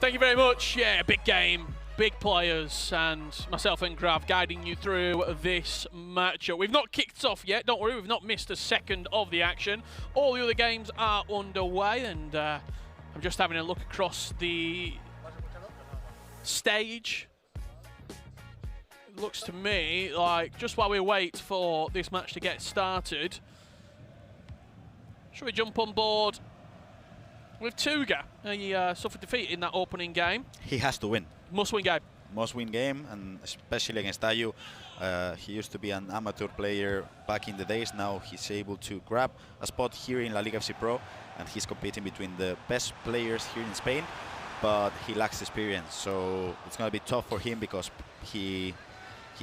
Thank you very much. Yeah, big game, big players, and myself and Grav guiding you through this matchup. We've not kicked off yet, don't worry, we've not missed a second of the action. All the other games are underway, and I'm just having a look across the stage. It looks to me like just while we wait for this match to get started, should we jump on board with Tuga? He suffered defeat in that opening game. He has to win. Must-win game. Must-win game, and especially against Tayu. He used to be an amateur player back in the days. Now he's able to grab a spot here in LALIGA FC Pro, and he's competing between the best players here in Spain, but he lacks experience. So it's going to be tough for him because he's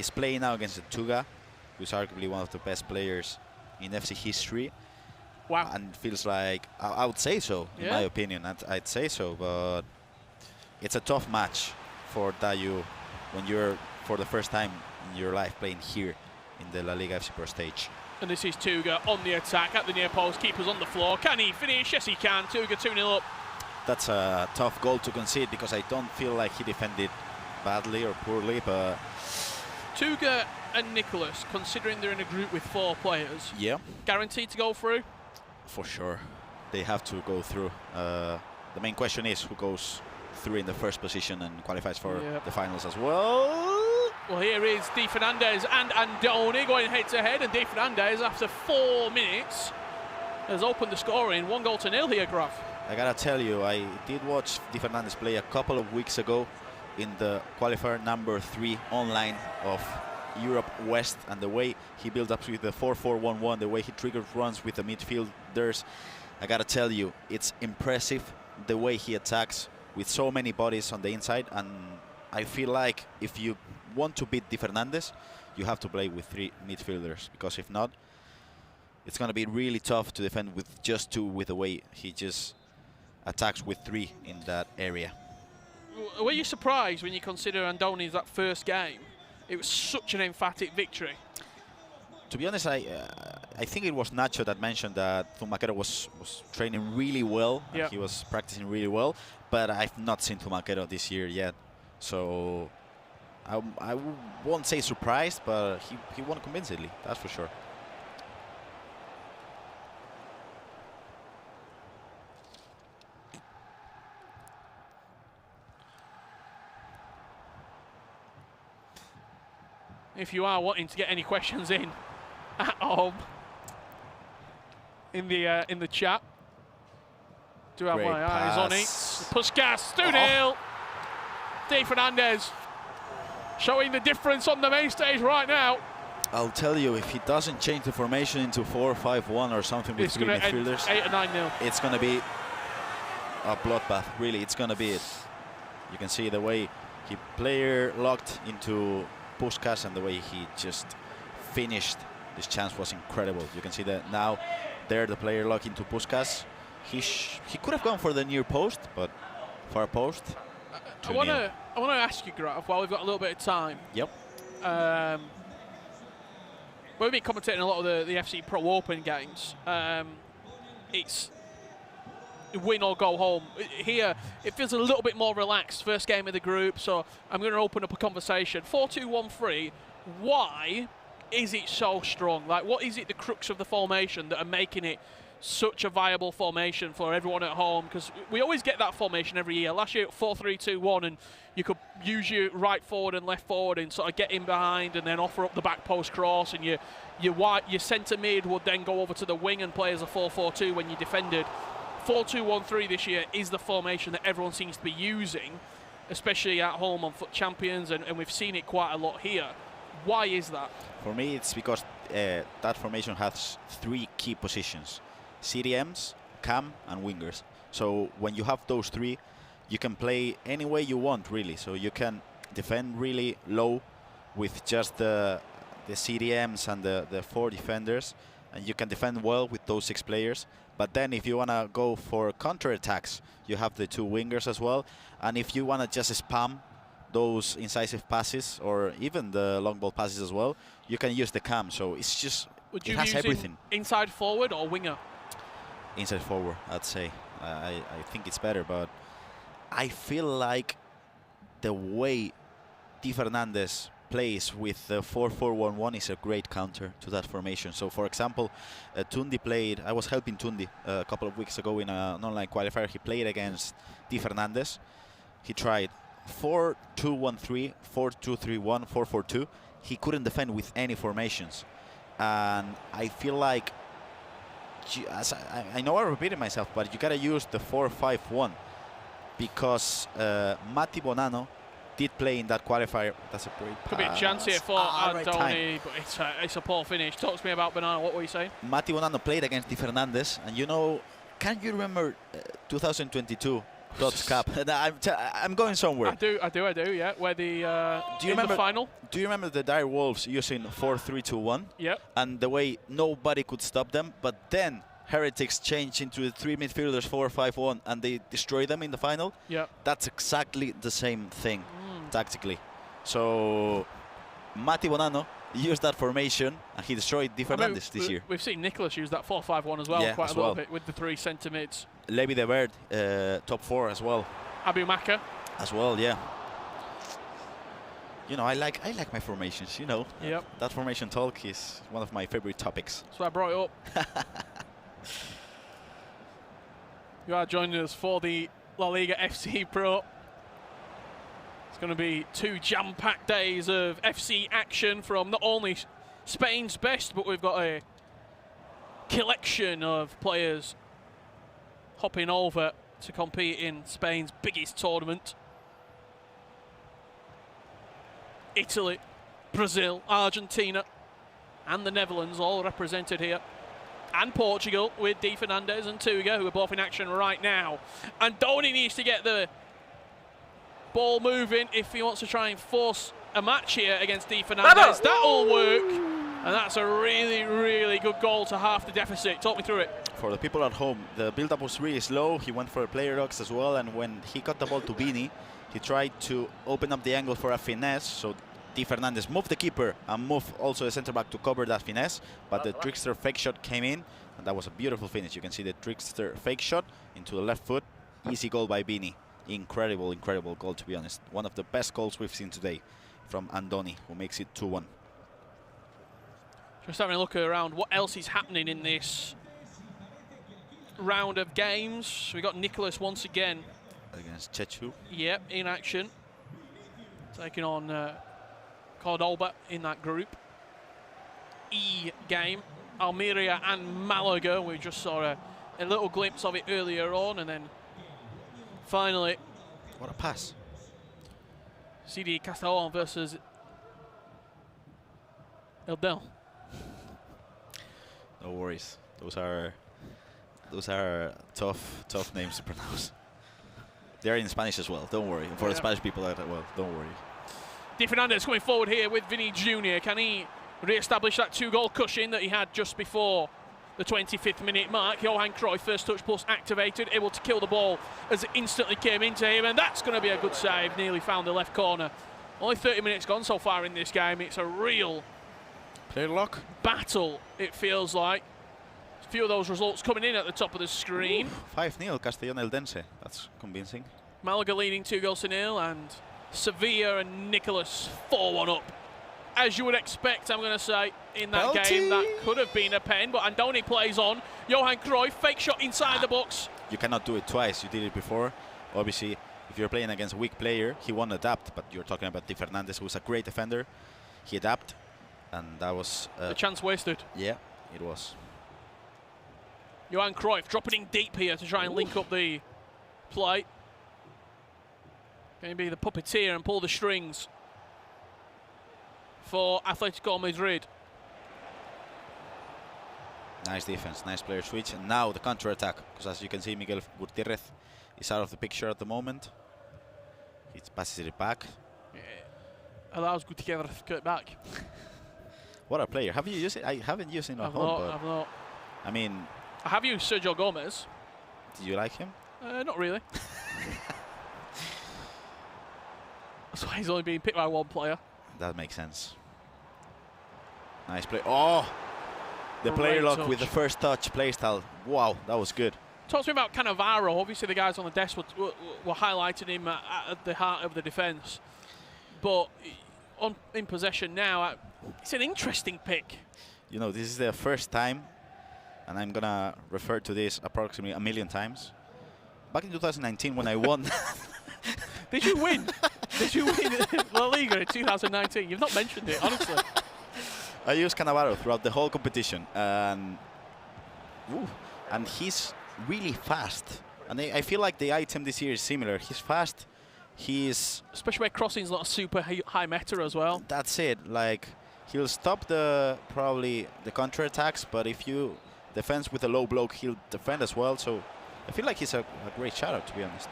playing now against Tuga, who's arguably one of the best players in FC history. Wow. And feels like, I would say so, in my opinion. I'd say so, but it's a tough match for Tayu when you're, for the first time in your life, playing here in the LALIGA FC Pro stage. And this is Tuga on the attack at the near post. Keeper's on the floor. Can he finish? Yes, he can. Tuga 2-0 up. That's a tough goal to concede because I don't feel like he defended badly or poorly, but Tuga and Nicholas, considering they're in a group with 4 players, guaranteed to go through? For sure, they have to go through. The main question is who goes through in the first position and qualifies for the finals as well. Well, here is DFernandes and Andoni going head-to-head, and DFernandes, after 4 minutes, has opened the scoring. 1-0 here, Graf. I gotta tell you, I did watch DFernandes play a couple of weeks ago in the qualifier number 3 online of Europe West, and the way he built up with the 4-4-1-1, the way he triggered runs with the midfielders, I gotta tell you, it's impressive the way he attacks with so many bodies on the inside. And I feel like if you want to beat DFernandes, you have to play with 3 midfielders, because if not, it's gonna be really tough to defend with just 2, with the way he just attacks with 3 in that area. Were you surprised when you consider Andoni's that first game? It was such an emphatic victory. To be honest, I think it was Nacho that mentioned that Zumaquero was training really well. And he was practicing really well, but I've not seen Zumaquero this year yet. So I won't say surprised, but he won convincingly, that's for sure. If you are wanting to get any questions in at home in the chat, do have my eyes on it. Puskas 2-0. DFernandes showing the difference on the main stage right now. I'll tell you, if he doesn't change the formation into 4-5-1 or something with 3 midfielders, 8 or 9-0. It's gonna be a bloodbath. Really, it's gonna be it. You can see the way he player locked into Puskas, and the way he just finished this chance was incredible. You can see that now there, the player locked into Puskas. He could have gone for the near post, but far post. I want to ask you, Graf, while we've got a little bit of time. Yep. We've been commentating a lot of the FC Pro Open games. It's win or go home. Here, it feels a little bit more relaxed. First game of the group, so I'm going to open up a conversation. 4-2-1-3, why is it so strong? Like, what is it, the crux of the formation, that are making it such a viable formation for everyone at home? Because we always get that formation every year. Last year, 4-3-2-1, and you could use your right forward and left forward and sort of get in behind and then offer up the back post cross, and your centre mid would then go over to the wing and play as a 4-4-2 when you defended. 4-2-1-3 this year is the formation that everyone seems to be using, especially at home on Foot Champions, and we've seen it quite a lot here. Why is that? For me, it's because that formation has 3 key positions: CDMs, cam, and wingers. So when you have those 3, you can play any way you want, really. So you can defend really low with just the CDMs and the 4 defenders, and you can defend well with those 6 players. But then if you want to go for counter-attacks, you have the 2 wingers as well. And if you want to just spam those incisive passes, or even the long ball passes as well, you can use the cam. So it's just, it has everything. Inside forward or winger? Inside forward, I'd say. I think it's better, but I feel like the way DFernandes plays with the 4-4-1-1 is a great counter to that formation. So, for example, Tundi played. I was helping Tundi a couple of weeks ago in an online qualifier. He played against DFernandes. He tried 4-2-1-3, 4-2-3-1, 4-4-2. He couldn't defend with any formations, and I feel like, as I know I'm repeating myself, but you gotta use the 4-5-1 because Matti Bonanno did play in that qualifier. That's a great pass. Could be a chance here for Andoni, but it's a poor finish. Talk to me about Bonanno. What were you saying? Matti Bonanno played against DFernandes, and you know, can you remember 2022 Dodds Cup? I'm going somewhere. I do, yeah. Where the do you remember the final? Do you remember the Dire Wolves using 4-3-2-1? Yep. And the way nobody could stop them, but then Heretics changed into the 3 midfielders 4-5-1, and they destroyed them in the final. Yep. That's exactly the same thing tactically. So Matti Bonanno used that formation, and he destroyed DFernandes this year. We've seen Nicholas use that 4-5-1 as well, yeah, quite a little bit with the 3 centre mids. Levy de Verd, top 4 as well. Abu Maka as well, yeah. You know, I like my formations. You know, that formation talk is one of my favorite topics. So I brought it up. You are joining us for the La Liga FC Pro. It's going to be 2 jam-packed days of FC action from not only Spain's best, but we've got a collection of players hopping over to compete in Spain's biggest tournament. Italy, Brazil, Argentina, and the Netherlands all represented here. And Portugal with DFernandes and Tuga, who are both in action right now. Andoni needs to get the ball moving if he wants to try and force a match here against DFernandes. That'll work. And that's a really, really good goal to half the deficit. Talk me through it. For the people at home, the build-up was really slow. He went for a player dogs as well, and when he got the ball to Vini, he tried to open up the angle for a finesse. So DFernandes moved the keeper and moved also the centre-back to cover that finesse, but the trickster fake shot came in, and that was a beautiful finish. You can see the trickster fake shot into the left foot. Easy goal by Vini. Incredible, incredible goal, to be honest. One of the best goals we've seen today from Andoni, who makes it 2-1. Just having a look around what else is happening in this round of games. We got Nicholas once again against Chechu. Yep, in action, taking on Cordoba in that group E game. Almeria and Malaga, we just saw a little glimpse of it earlier on, and then finally, what a pass. CD Castellon versus Eldel. No worries. Those are tough names to pronounce. They're in Spanish as well. Don't worry. And for the Spanish people as well, don't worry. DFernandes coming forward here with Vinny Jr. Can he re-establish that 2-goal cushion that he had just before the 25th minute mark? Johan Cruyff, first touch plus activated, able to kill the ball as it instantly came into him, and that's going to be a good save. Nearly found the left corner. Only 30 minutes gone so far in this game. It's a real player lock battle, it feels like. A few of those results coming in at the top of the screen. 5-0 Castellón Eldense. That's convincing. Malaga leading 2-0, and Sevilla and Nicholas 4-1 up. As you would expect, I'm going to say, in that game, that could have been a pen, but Andoni plays on. Johan Cruyff, fake shot inside the box. You cannot do it twice. You did it before. Obviously, if you're playing against a weak player, he won't adapt, but you're talking about DFernandes, who's a great defender. He adapted, and that was... a chance wasted. Yeah, it was. Johan Cruyff dropping in deep here to try and link up the play. Going to be the puppeteer and pull the strings for Atletico Madrid. Nice defense, nice player switch, and now the counter-attack, because as you can see, Miguel Gutierrez is out of the picture at the moment. He passes it back. Yeah. Allows Gutierrez to get back. What a player. Have you used it? I haven't used him at home. I've not. I mean... I have used Sergio Gomez. Did you like him? Not really. That's why he's only being picked by one player. That makes sense. Nice play. Oh! The player lock with the first touch play style. Wow, that was good. Talk to me about Cannavaro. Obviously, the guys on the desk were highlighting him at the heart of the defence. But in possession now, it's an interesting pick. You know, this is the first time, and I'm going to refer to this approximately a million times. Back in 2019 when I won. Did you win? Did you win La Liga in 2019? You've not mentioned it, honestly. I used Cannavaro throughout the whole competition. And he's really fast. And I feel like the item this year is similar. He's fast. He's... Especially where crossing's not a super high meta as well. That's it. Like, he'll stop probably the counter-attacks, but if you defend with a low block, he'll defend as well. So I feel like he's a great shout-out, to be honest.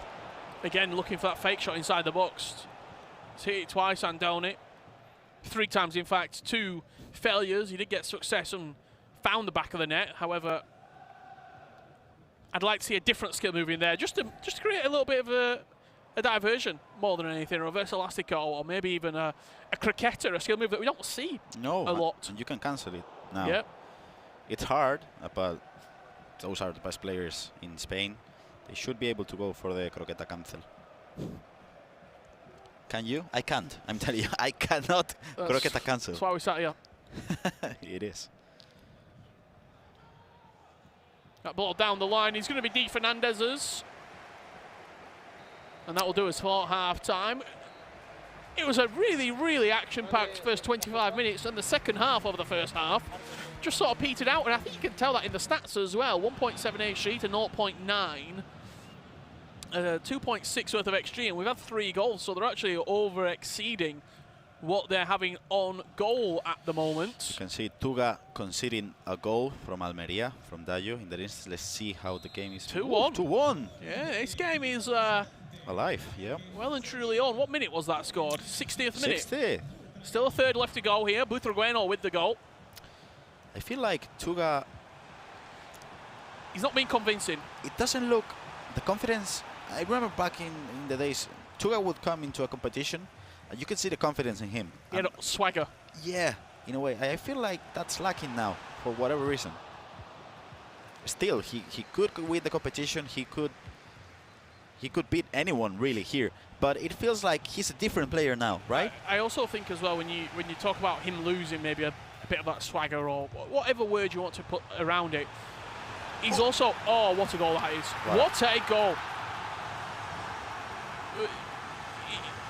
Again, looking for that fake shot inside the box. He's hit it twice, Andoni. 3 times, in fact. 2 failures. He did get success and found the back of the net. However, I'd like to see a different skill move in there, just to create a little bit of a diversion more than anything, a reverse elastico, or maybe even a croqueta, a skill move that we don't see a lot. And you can cancel it now. Yep. It's hard, but those are the best players in Spain. They should be able to go for the croqueta cancel. Can you? I can't. I'm telling you, I cannot croqueta cancel. That's why we sat here. It is. That ball down the line is going to be DFernandes's. And that will do us for half-time. It was a really, really action-packed first 25 minutes, and the second half of the first half just sort of petered out, and I think you can tell that in the stats as well. 1.78 sheet to 0.9. 2.6 worth of XG, and we've had 3 goals, so they're actually over-exceeding what they're having on goal at the moment. You can see Tuga conceding a goal from Almeria, from Dayo. In the instance, let's see how the game is. 2-1. 2-1. Yeah, this game is... alive, yeah. well and truly on. What minute was that scored? 60th minute? 60th. Still a third left to go here. Butragueno with the goal. I feel like Tuga... He's not been convincing. It doesn't look... The confidence... I remember back in the days, Tuga would come into a competition, and you could see the confidence in him. He had swagger. Yeah, in a way. I feel like that's lacking now, for whatever reason. Still, he could win the competition. He could beat anyone really here, but it feels like he's a different player now, right? I also think as well when you talk about him losing maybe a bit of that swagger or whatever word you want to put around it, he's also what a goal that is! Wow. What a goal!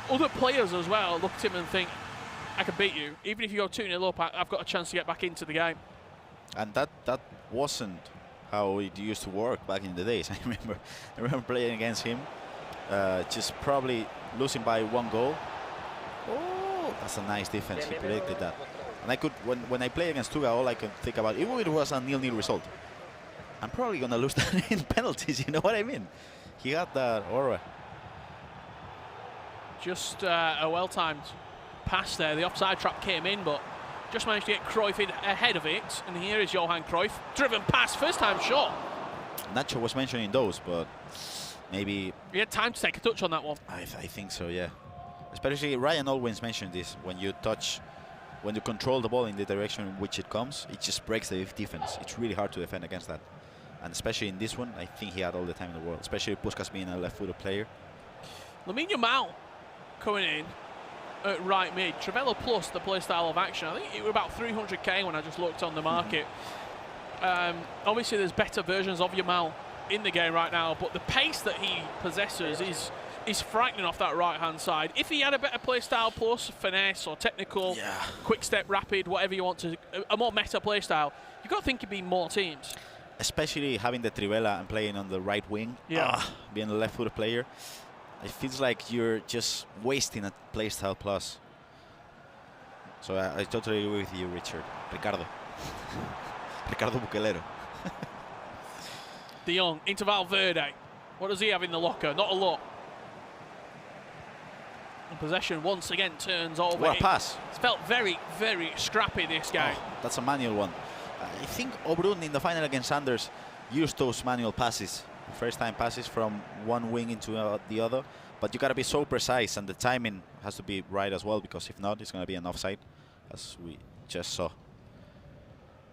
Other players as well look at him and think, I can beat you. Even if you go 2-0 up, I've got a chance to get back into the game. And that wasn't how it used to work back in the days. I remember playing against him, just probably losing by 1 goal. Oh, that's a nice defense. He predicted that. And I could, when I play against Tuga, all I can think about, even if it was a 0-0 result, I'm probably gonna lose that in penalties. You know what I mean? He got that aura. Just a well-timed pass there. The offside trap came in, but just managed to get Cruyff in ahead of it. And here is Johan Cruyff. Driven pass, first-time shot. Nacho was mentioning those, but maybe... He had time to take a touch on that one. I think so, yeah. Especially Ryan always mentioned this. When you control the ball in the direction in which it comes, it just breaks the defense. It's really hard to defend against that. And especially in this one, I think he had all the time in the world. Especially Puskas being a left-footed player. Lamine Yamal coming in at right mid. Trivela plus the play style of action. I think it was about 300k when I just looked on the market. Obviously there's better versions of Yamal in the game right now, but the pace that he possesses is frightening off that right hand side. If he had a better play style plus, finesse or technical, quick step, rapid, whatever you want to, a more meta play style, you've got to think it'd be more teams. Especially having the Trivela and playing on the right wing, being a left-footed player. It feels like you're just wasting a playstyle plus. So I totally agree with you, Richard. Ricardo Bukelero. De Jong into Valverde. What does he have in the locker? Not a lot. And possession once again turns over. What a pass. It's felt very, very scrappy this game. Oh, that's a manual one. I think Obrun in the final against Sanders used those manual passes. First-time passes from one wing into the other, but you got to be so precise, and the timing has to be right as well, because if not, it's going to be an offside, as we just saw.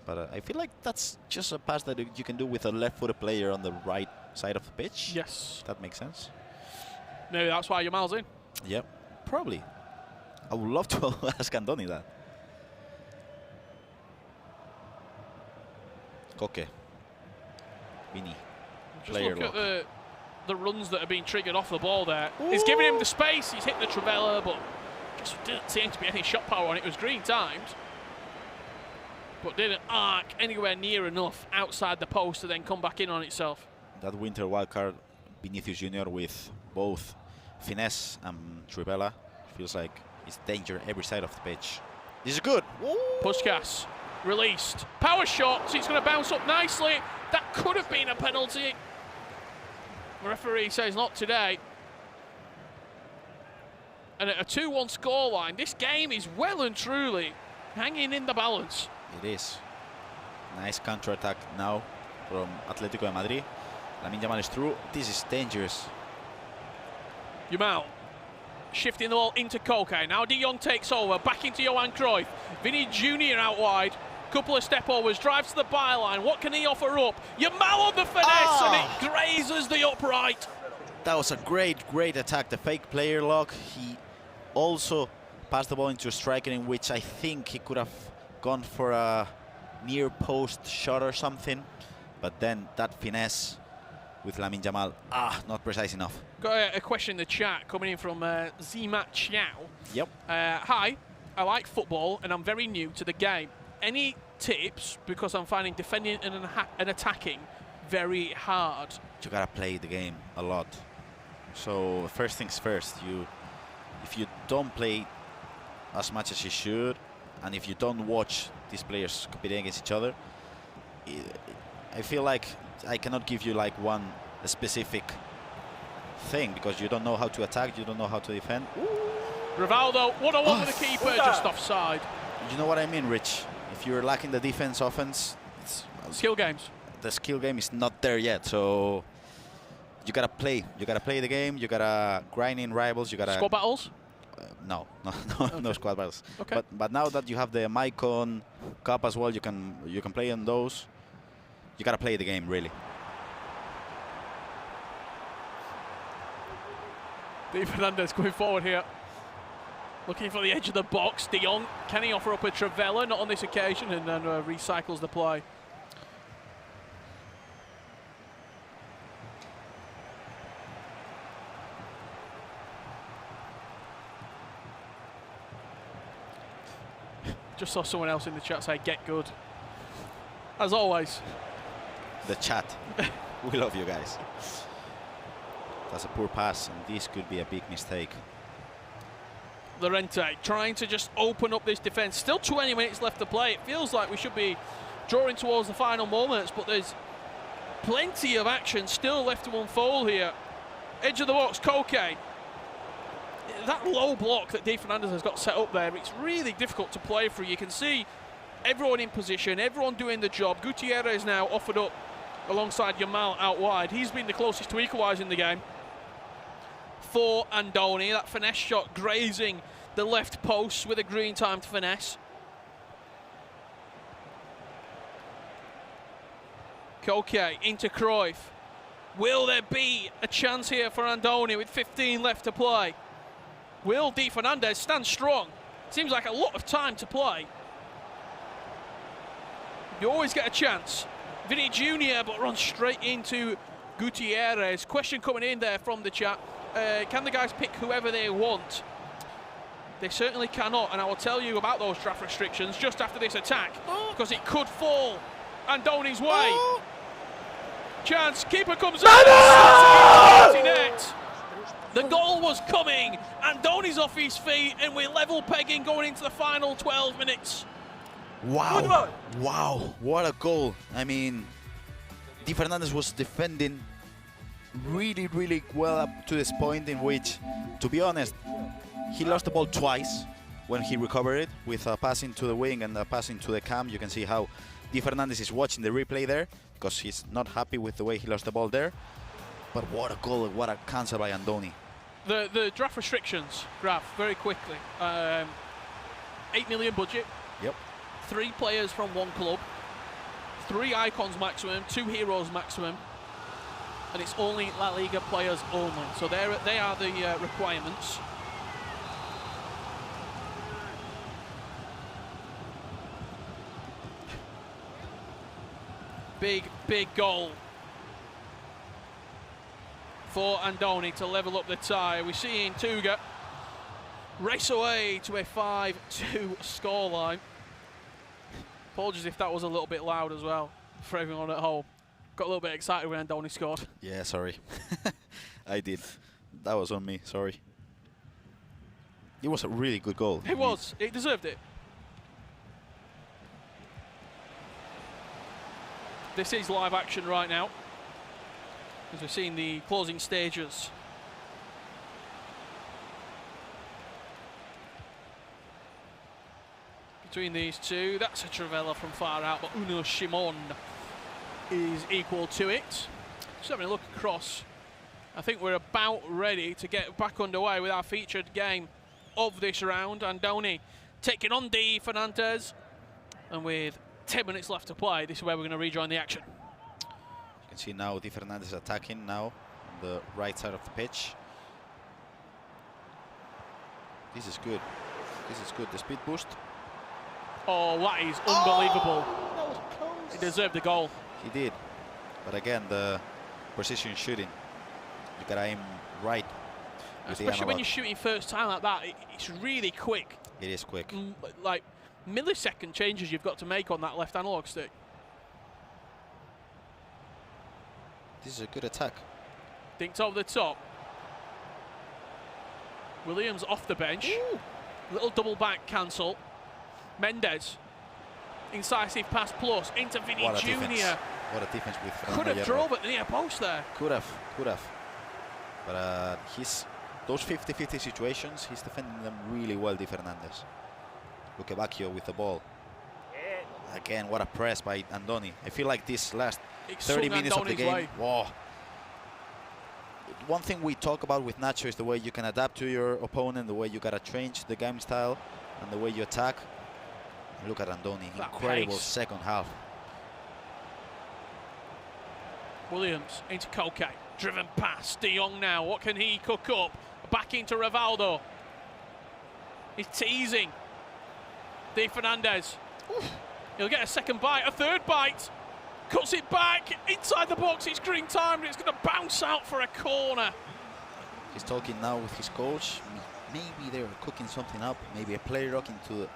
But I feel like that's just a pass that you can do with a left-footed player on the right side of the pitch. Yes. That makes sense. Maybe that's why Yamal's in. Yep, probably. I would love to ask Andoni that. Koke. Vini. Just look at the runs that are being triggered off the ball there. Ooh. He's giving him the space, he's hit the Trivela, but just didn't seem to be any shot power on it. It was green timed, but didn't arc anywhere near enough outside the post to then come back in on itself. That winter wildcard, Vinicius Junior with both finesse and Trivela, feels like it's danger every side of the pitch. This is good. Puskas released. Power shot, so it's going to bounce up nicely. That could have been a penalty. The referee says not today. And at a 2-1 scoreline, this game is well and truly hanging in the balance. It is. Nice counter-attack now from Atletico de Madrid. Lamine Yamal is through. This is dangerous. Yamal shifting the ball into Koke. Now De Jong takes over, back into Johan Cruyff. Vinny Jr. out wide. Couple of step overs, drives to the byline. What can he offer up? Yamal on the finesse, and it grazes the upright. That was a great attack. The fake player lock. He also passed the ball into a striker in which I think he could have gone for a near post shot or something. But then that finesse with Lamine Yamal, not precise enough. Got a question in the chat coming in from Zima Chiao. Yep. Hi, I like football and I'm very new to the game. Any tips? Because I'm finding defending and attacking very hard. You gotta play the game a lot. So first things first, if you don't play as much as you should, and if you don't watch these players competing against each other, I feel like I cannot give you like one specific thing, because you don't know how to attack, you don't know how to defend. Rivaldo, 1-on-1 with the keeper, just offside. You know what I mean, Rich? If you're lacking the defense, offense, it's skill games. The skill game is not there yet, so you gotta play. You gotta play the game. You gotta grind in rivals. You gotta squad battles. No, Okay. no squad battles. Okay. But now that you have the Maicon Cup as well, you can play on those. You gotta play the game really. DFernandes going forward here. Looking for the edge of the box. De Jong, can he offer up a Trivela? Not on this occasion, and then recycles the play. Just saw someone else in the chat say, get good. As always. The chat. We love you guys. That's a poor pass, and this could be a big mistake. Llorente trying to just open up this defence. Still 20 minutes left to play. It feels like we should be drawing towards the final moments, but there's plenty of action still left to unfold here. Edge of the box, Koke. That low block that DFernandes has got set up there, it's really difficult to play through. You can see everyone in position, everyone doing the job. Gutierrez now offered up alongside Yamal out wide. He's been the closest to equalising the game for Andoni. That finesse shot grazing the left post with a green timed finesse. Koke into Cruyff. Will there be a chance here for Andoni with 15 left to play? Will DFernandes stand strong? Seems like a lot of time to play. You always get a chance. Vinny Jr. but runs straight into Gutierrez. Question coming in there from the chat. Can the guys pick whoever they want? They certainly cannot, and I will tell you about those draft restrictions just after this attack, because it could fall Andoni's way. Chance, keeper comes out. Net. The goal was coming. Andoni's off his feet, and we're level pegging going into the final 12 minutes. Wow, wow, what a goal. I mean, DFernandes was defending really, really well up to this point in which, to be honest, he lost the ball twice when he recovered it with a pass into the wing and a pass into the cam. You can see how DFernandes is watching the replay there because he's not happy with the way he lost the ball there. But what a goal, what a cancel by Andoni. The draft restrictions, Graf, very quickly. 8 million budget. Yep. 3 players from 1 club. 3 icons maximum, 2 heroes maximum. and it's only La Liga players only. So they are the requirements. Big goal for Andoni to level up the tie. We're seeing Tuga race away to a 5-2 scoreline. Apologies if that was a little bit loud as well for everyone at home. Got a little bit excited when Andoni scored. Yeah, sorry. I did. That was on me, sorry. It was a really good goal. It was. It deserved it. This is live action right now, as we're seeing the closing stages. Between these two, that's a Travella from far out, but Uno Shimon is equal to it. Just having a look across. I think we're about ready to get back underway with our featured game of this round. Andoni taking on DFernandes, and with 10 minutes left to play, this is where we're going to rejoin the action. You can see now DFernandes attacking now on the right side of the pitch. This is good. This is good. The speed boost. Oh, that is unbelievable. Oh, that was close. He deserved the goal. He did. But again, the precision shooting. You gotta aim right. Especially when you're shooting first time like that, it's really quick. It is quick. Like millisecond changes you've got to make on that left analog stick. This is a good attack. Dinked over the top. Williams off the bench. Ooh. Little double back cancel. Mendez. Incisive pass plus into Vinny What a Jr. defense. What a defense with Fernandez. Could have drove at the near post there. Could have. But those 50-50 situations, he's defending them really well, DFernandes. Luquevacchio with the ball. Again, what a press by Andoni. I feel like this last 30 minutes of the game. Whoa. One thing we talk about with Nacho is the way you can adapt to your opponent, the way you gotta change the game style, and the way you attack. Look at Andoni, incredible second half. Williams into Koke, driven past De Jong now. What can he cook up? Back into Rivaldo. He's teasing. DFernandes. He'll get a second bite, a third bite. Cuts it back inside the box. It's green time, and it's going to bounce out for a corner. He's talking now with his coach. Maybe they're cooking something up. Maybe a play lock into the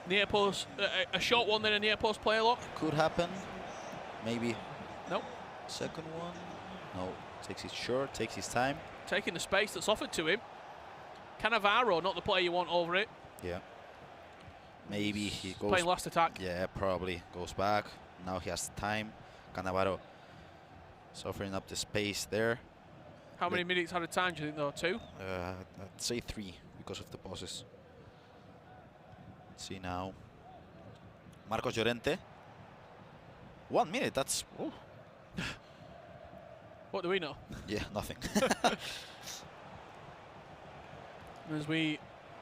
near post, a short one, then a near post play lock. Could happen. Maybe. Nope. Second one. No. Takes it short. Takes his time. Taking the space that's offered to him. Cannavaro, not the player you want over it. Yeah. Maybe he goes. Playing last attack. Yeah, probably goes back. Now he has time. Cannavaro suffering up the space there. How many minutes out of time do you think, though? 2? I'd say 3 because of the pauses. Let's see now. Marcos Llorente. 1 minute, that's... Oh. What do we know? Yeah, nothing. As we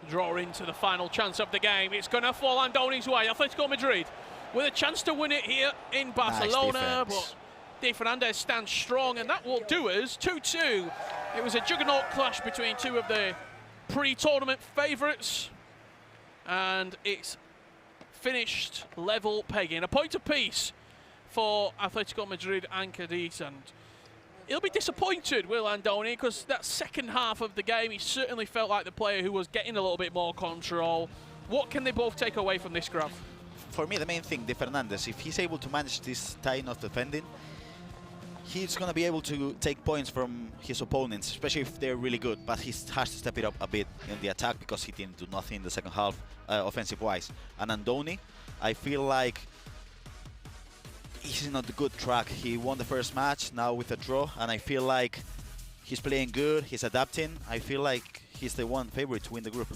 draw into the final chance of the game, it's going to fall Andoni's way. Atletico Madrid with a chance to win it here in Barcelona, but DFernandes stands strong, and that will do us 2-2. It was a juggernaut clash between two of the pre-tournament favourites, and it's finished level pegging. A point apiece for Atletico Madrid and Cadiz, and he'll be disappointed, will Andoni, because that second half of the game, he certainly felt like the player who was getting a little bit more control. What can they both take away from this, Grav? For me, the main thing, DFernandes, if he's able to manage this tie of defending, he's going to be able to take points from his opponents, especially if they're really good, but he has to step it up a bit in the attack because he didn't do nothing in the second half, offensive-wise. And Andoni, I feel like he's not a good track. He won the first match, now with a draw, and I feel like he's playing good, he's adapting. I feel like he's the one favorite to win the group.